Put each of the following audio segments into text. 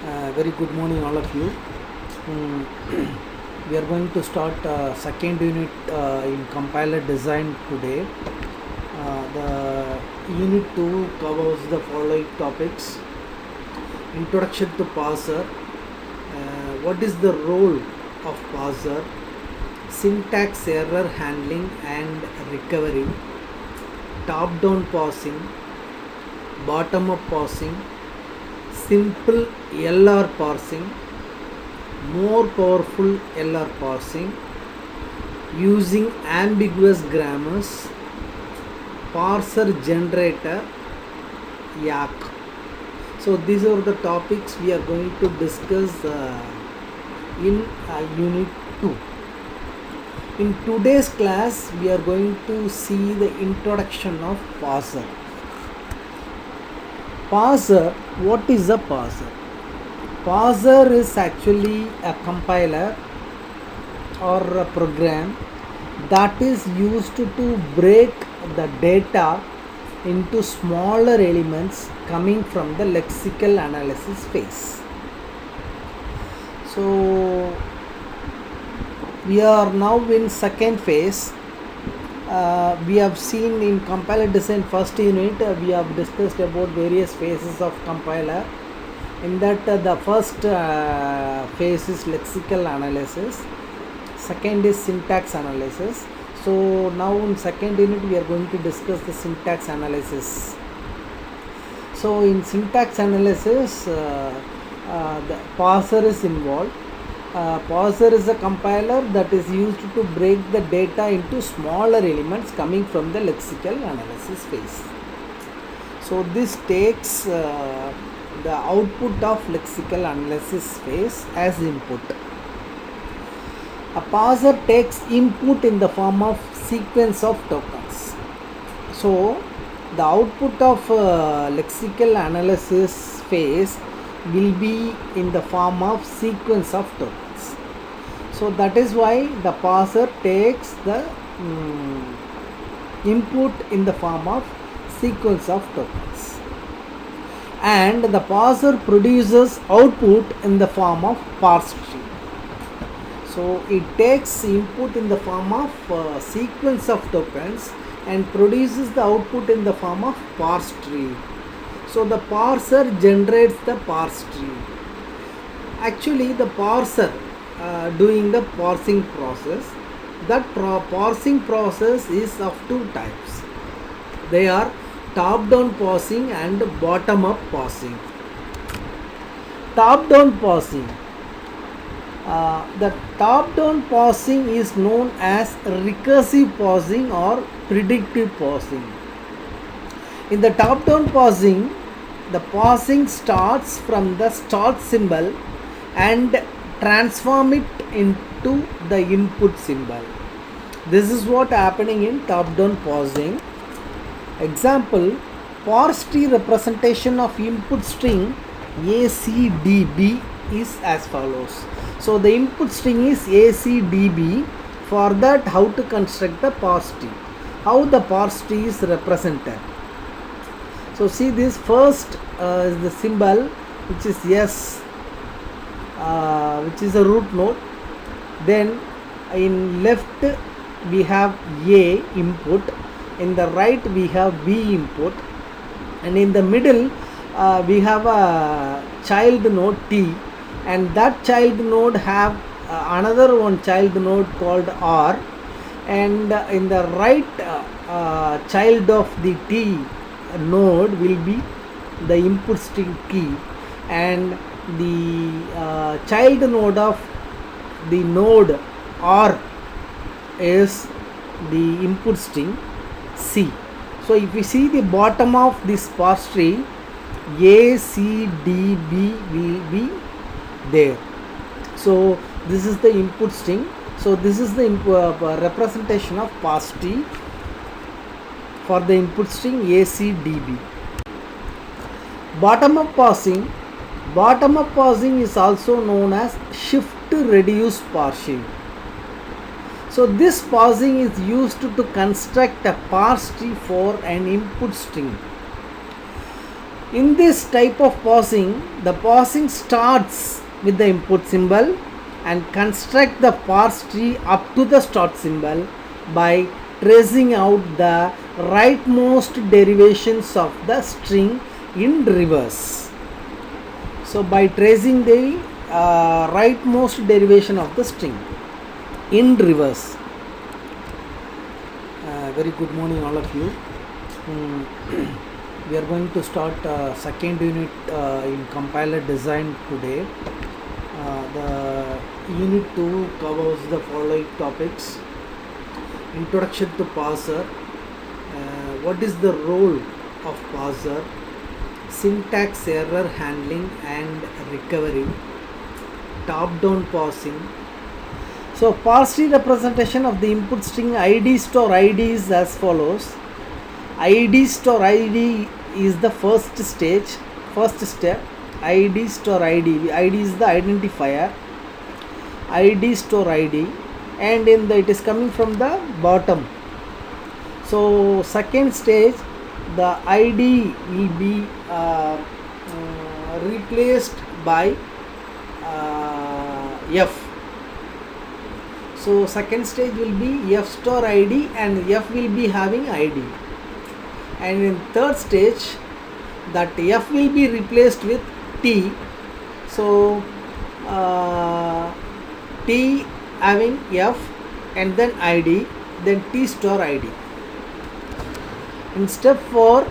Very good morning, all of you. Mm, we are going to start second unit in compiler design today. The unit 2 covers the following topics: introduction to parser, what is the role of parser, syntax error handling and recovery, top-down parsing, bottom-up parsing, simple LR parsing, more powerful LR parsing, using ambiguous grammars, parser generator, yak. So these are the topics we are going to discuss in unit 2. In today's class we are going to see the introduction of parser. Parser, what is a parser? Parser is actually a compiler or a program that is used to break the data into smaller elements coming from the lexical analysis phase. So we are now in second phase. We have seen in compiler design first unit we have discussed about various phases of compiler. In that the first phase is lexical analysis, second is syntax analysis. So now in second unit we are going to discuss the syntax analysis. So in syntax analysis the parser is involved. Parser is a compiler that is used to break the data into smaller elements coming from the lexical analysis phase. So this takes the output of lexical analysis phase as input. A parser takes input in the form of sequence of tokens. So the output of lexical analysis phase will be in the form of sequence of tokens. So that is why the parser takes the input in the form of sequence of tokens, and the parser produces output in the form of parse tree. So it takes input in the form of sequence of tokens and produces the output in the form of parse tree. So the parser generates the parse tree. Actually the parser doing the parsing process, that parsing process is of two types. They are top down parsing and bottom up parsing. Top down parsing, the top down parsing is known as recursive parsing or predictive parsing. In the top down parsing, the parsing starts from the start symbol and transform it into the input symbol. This is what happening in top down parsing. Example, parse tree representation of input string ACDB is as follows. So the input string is ACDB. For that, how to construct the parse tree? How the parse tree is represented? So see, this first is the symbol which is S, which is a root node. Then in left we have A input, in the right we have B input, and in the middle we have a child node T, and that child node have another one child node called R, and in the right child of the T node will be the input string key, and the child node of the node R is the input string C. So if we see the bottom of this parse tree, A, C, D, B will be there. So this is the input string. So this is the representation of parse tree for the input string ACDB. Bottom up parsing. Bottom up parsing is also known as shift reduce parsing. So this parsing is used to construct a parse tree for an input string. In this type of parsing, the parsing starts with the input symbol and construct the parse tree up to the start symbol by tracing out the rightmost derivations of the string in reverse. So by tracing the rightmost derivation of the string in reverse. Very good morning all of you. We are going to start second unit in compiler design today. The unit 2 covers the following topics: introduction to parser, what is the role of parser, syntax error handling and recovery, top-down parsing. So parse tree representation of the input string id store id is as follows. id store id is the first step. id store id is the identifier, id store id, and it is coming from the bottom. So second stage, the id will be replaced by f. So second stage will be f store id and f will be having id. And in third stage, that f will be replaced with t. So t having f and then id, then t store id. In step 4,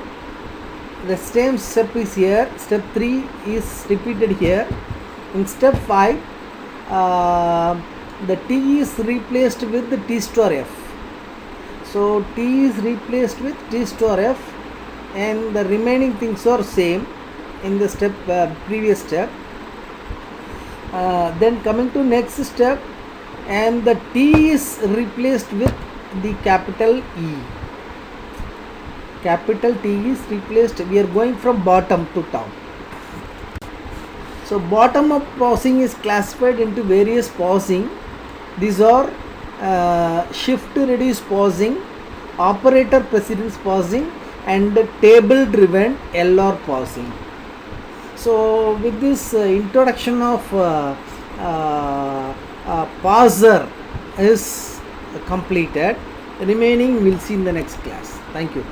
the same step is here. Step 3 is repeated here. In step 5, the t is replaced with the t store f. So t is replaced with t store f, and the remaining things are same in the step previous step. Then coming to next step, and the t is replaced with the capital E. Capital T is replaced. We are going from bottom to top. So bottom up parsing is classified into various parsing. These are shift reduce parsing, operator precedence parsing, and table driven LR parsing. So with this introduction of parser is completed. Remaining we'll see in the next class. Thank you.